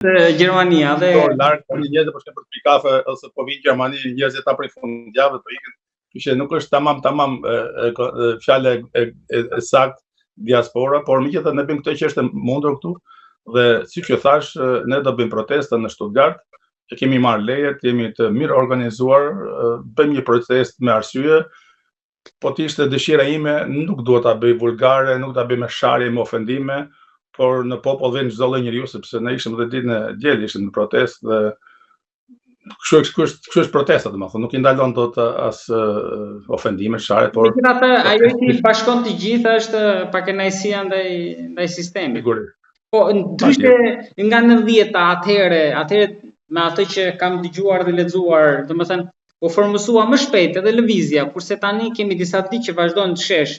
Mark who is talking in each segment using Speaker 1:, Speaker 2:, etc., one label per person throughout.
Speaker 1: Gjermania dhe
Speaker 2: larg tani njerëzit për shembull për pi kafe ose po vinë në Gjermani njerëzit ta prej fundjavës po ikin. Kështu që nuk është tamam fjala e saktë diaspora, por megjithatë ne bëjmë këtë që është mundur këtu dhe siç e thash, ne do bëjmë protesta në Stuttgart. Që kemi marrë lejet, jemi të mirë organizuar, bëjmë një protestë me arsye, po t'ishte dëshira ime, nuk dua ta bëj vulgare, nuk ta bëj me sharje, me ofendime, por në popull vjen çdo lloj njeriu sepse ne ishim edhe ditën e diel, ishim në protestë dhe kështu është protesta, domethënë, nuk I ndalon dot as ofendime, sharje, por
Speaker 1: megjithatë ajo që I bashkon të gjitha është pakënaqësia ndaj sistemit.
Speaker 2: Sigurisht.
Speaker 1: Po ndryshe nga 90-ta atëherë me atë që kam dëgjuar dhe lexuar, domethënë u formosua më shpejt edhe lëvizja, kurse tani kemi disa ditë që vazhdojnë të shesh.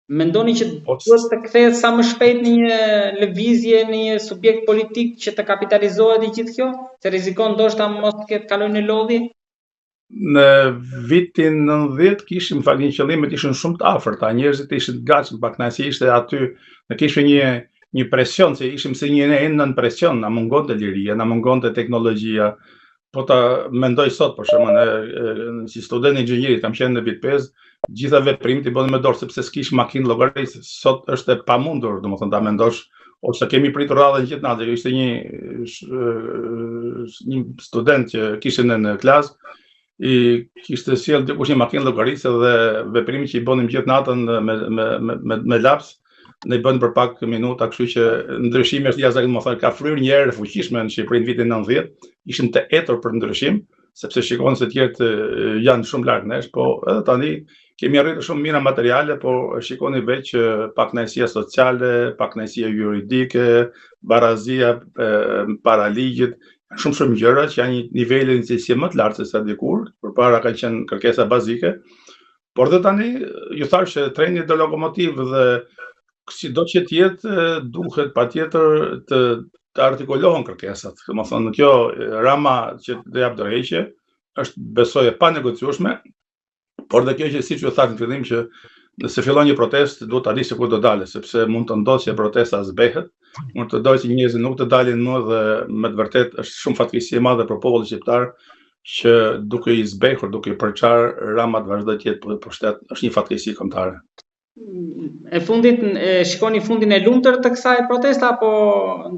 Speaker 1: Mendoni që duhet të kthehet sa më shpejt në një lëvizje, në një subjekt politik që të kapitalizohet I gjithë kjo? Se rrezikon ndoshta mos të ketë kalojë në lodhje?
Speaker 2: Në vitin 90 kishim falin qëllimet ishin shumë të afërta, njerëzit ishin të gatshëm, pakënaqësia ishte aty, ne kishim një presion, se ishim se një nën presion, na mungonte liria, na mungonte teknologjia. Po ta mendoj sot për shembull, si student inxhinieri kam qenë në vit 5, gjitha veprimet I bënin me dorë sepse s'kish makinë llogarisë. Sot është e pamundur, domethënë ta mendosh, ose kemi pritur radhën gjithë natën. Ishte një student që kishte në klasë, I kishte sjell dikush një makinë llogarisë dhe veprimet që I bënim gjithë natën me laps, ne I bën për pak minuta, kështu që ndryshimi është jashtëzakonisht, ka fryrë një herë fuqishme në Shqipëri në vitin 90, ishim të etur për ndryshim, sepse shikon se tjerët janë shumë larg nesh, po edhe tani kemi arritur shumë mira materiale, po shikoni veç pakënaqësia sociale, pakënaqësia juridike, barazia para ligjit, shumë gjëra që janë një nivel iniciative më të lartë se sa dikur, përpara ka qenë kërkesa bazike, por dhe tani ju thash që treni do lokomotiv dhe sido që t'jetë, duhet patjetër të artikulohen kërkesat. Domethënë kjo Rama që do jap dorëheqje është besoj e panegociueshme, por dhe kjo që siç ju thash në fillim që nëse fillon një protestë duhet ta di se ku do dalë, sepse mund të ndodhë që protesta zbehet, mund të ndodhë që njerëzit nuk të dalin më dhe me të vërtet është shumë fatkeqësi e madhe për popullin shqiptar që duke I zbehur, duke I përçar Rama të vazhdoj të jetë pushtet, është një fatkeqësi kombëtare.
Speaker 1: E fundit, shikoni fundin e lumtur të kësaj proteste apo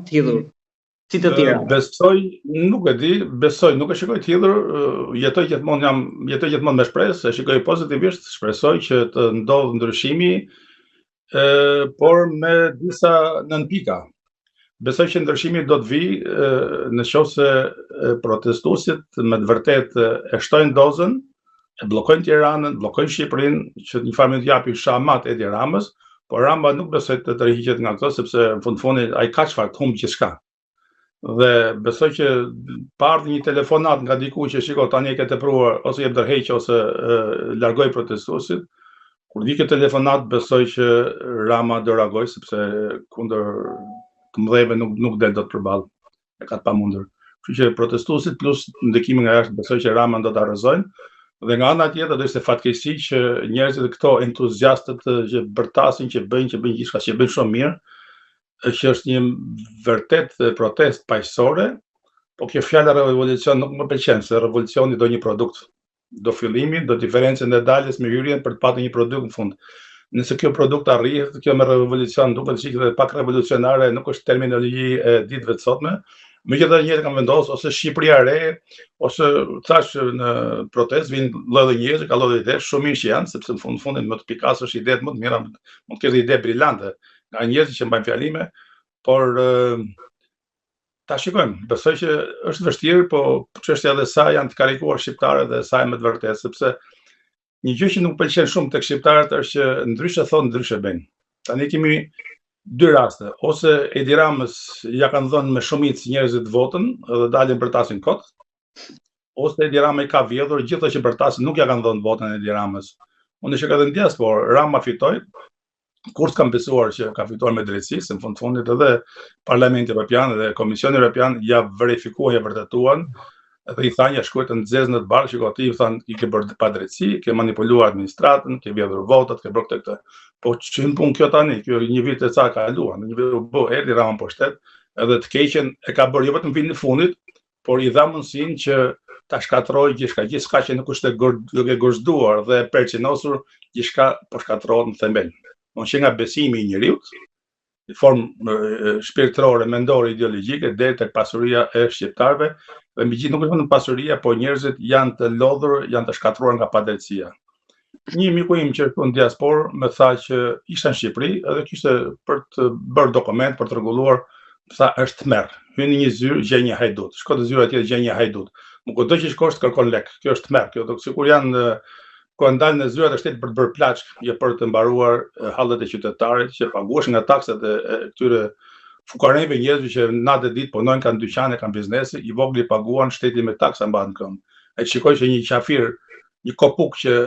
Speaker 1: të hidhur? Si të tjera?
Speaker 2: Besoj, nuk e di, nuk e shikoj të hidhur, jetoj gjithmonë me shpresë, e shikoj pozitivisht, shpresoj që të ndodhë ndryshimi, por me disa nënpika. Besoj që ndryshimi do të vijë nëse protestuesit me të vërtetë e shtojnë dozën, e bllokojnë Tiranën, bllokojnë Shqipërinë, që një farë të japi shamat Edi Ramës, por Rama nuk besoj të tërhiqet nga këto, sepse në fundit ai ka çfarë të humbë gjithçka. Dhe besoj që pa ardhur një telefonat nga diku që shiko tani e ke tepruar ose jep dorëheqje ose largoj protestuesit, kur vi këtë telefonat besoj që Rama do reagoj sepse kundër të mëdheve nuk del dot përballë. E ka të pamundur. Kështu që protestuesit plus ndikimi nga jashtë besoj që Rama do ta arrëzojnë. Dhe nga ana tjetër do ishte fatkeqësi që njerëzit këto entuziastët që bërtasin, që bëjnë gjithçka, që bëjnë shumë mirë, që është një vërtet protestë paqësore, po kjo fjala revolucion nuk më pëlqen, se revolucioni do një produkt, do fillimi, do diferencën e daljes me hyrjen për të patur një produkt në fund. Nëse kjo produkt arrihet, kjo me revolucion duket sikur pak revolucionare, nuk është terminologji e ditëve të sotme. Megjithatë njerëzit kanë vendosur ose Shqipëria e re, ose thash në protestë vinë lloj njerëz, ka lloj ide, shumë mirë që janë, sepse në fundin më të pikasësh idetë më të mira, mund të ketë ide brillante nga njerëzit që mbajnë fjalime, por ta shikojmë. Besoj që është vështirë, po çështja edhe sa janë të karikuar shqiptarët dhe sa e më të vërtetë, sepse një gjë që nuk pëlqen shumë tek shqiptarët është që ndryshe thonë, ndryshe bëjnë. Tani kemi dy raste, ose Edi Ramës ja kanë dhënë me shumicë njerëzit votën dhe dalin bërtasin kot, ose Edi Rama I ka vjedhur gjithë ato që bërtasin nuk ja kanë dhënë votën Edi Ramës. Unë shikoj edhe në diasporë, Rama fitoi, kur s'kam besuar që ka fituar me drejtësi, se në fundit edhe Parlamenti Evropian dhe Komisioni Evropian ja verifikuan, ja vërtetuan, dhe I thanë ja shkruajtë në zezë në të barë, që ti I thanë I ke bërë pa drejtësi, ke manipuluar administratën, ke vjedhur votat, ke bërë këtë. Po që në punë kjo tani, kjo një vit e ca ka kaluar, një vit u bë Edi Rama po shtet, edhe të keqen e ka bërë jo vetëm vitin e fundit, por i dha mundësinë që ta shkatërrojë gjithçka që nuk është e gozhduar dhe e përqinosur, gjithçka po shkatërrohet në thembel. Që nga besimi i njeriut, në formë shpirtërore, mendore, ideologjike deri tek pasuria e shqiptarëve, dhe megjithëse nuk është vetëm pasuria, po njerëzit janë të lodhur, janë të shkatëruar nga padrejtësia. Një miku im që këtu në diasporë më tha që ishte në Shqipëri edhe kishte për të bërë dokument për të rregulluar, tha është tmerr. Hyn në një zyrë, gjen një hajdut. Shko te zyra tjetër, gjen një hajdut. Nuk kudo që shkosh të kërkon lek. Kjo është tmerr. Kjo sikur janë ku ndalën në zyrat e shtetit për të bërë plaçk, jo për të mbaruar hallet e qytetarit që paguhesh nga taksat e këtyre fukareve, njerëzve që natë ditë punojnë, kanë dyqane, kanë biznese, i vogël i paguan, shteti me taksa mban këmbë. Ai shikoj që një qafir, një kopuk që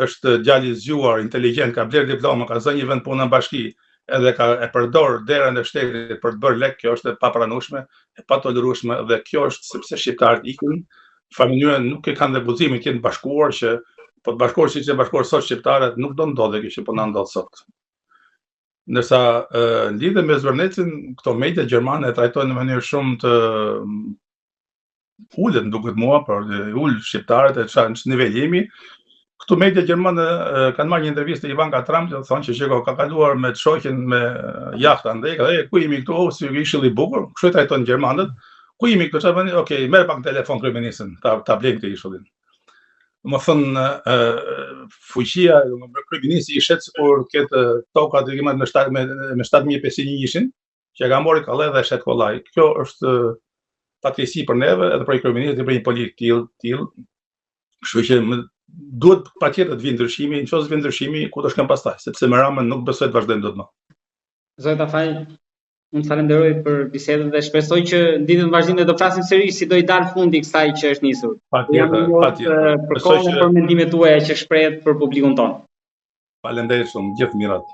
Speaker 2: është djali i zgjuar, inteligjent, ka bler diplomë, ka zënë një vend punë në bashki, edhe e përdor derën e shtetit për të bërë lek, kjo është e papranueshme, e patolerueshme dhe kjo është sepse shqiptarët ikën, familjarët nuk e kanë refuzimin të jenë bashkuar që po të bashkuar siç e bashkuar sot shqiptarët nuk do ndodhe kjo që po na ndodh sot. Ndërsa në lidhje me Zvernecin, këto media gjermane e trajtojnë në mënyrë shumë të ulët, më duket mua, por ul shqiptarët e në nivel jemi. Këtu media gjermane kanë marrë një intervistë Ivanka Trump që thonë që ka kaluar me të shoqen me jahtë andej, dhe ku jemi këtu, si ishill i bukur, kështu e trajtojnë gjermanët. Ku jemi këtu, çfarë bëni? Okej, merr pak telefon kryeministrin, ta blej këtë ishullin. Më thënë, fuqia, kryeministri i shet sikur ketë toka të me 7.500 ishin, që ka marrë kollaj dhe shet kollaj. Kjo është fatkeqësi për neve edhe për kryeministrin për një politikë tillë. Kështu që duhet patjetër të vijë ndryshimi, nëse vjen ndryshimi, ku do shkojmë pastaj, sepse me Ramën nuk besoj të vazhdojmë dot më.
Speaker 1: Zoti Tafaj, unë falenderoj për bisedën dhe shpresoj që ditën vazhdimit do flasim sërish si do i dalë fundi kësaj që është nisur.
Speaker 2: Patjetër.
Speaker 1: Për kohën e për mendimet tuaja që shprehet për publikun tonë.
Speaker 2: Faleminderit shumë, gjithë mirat.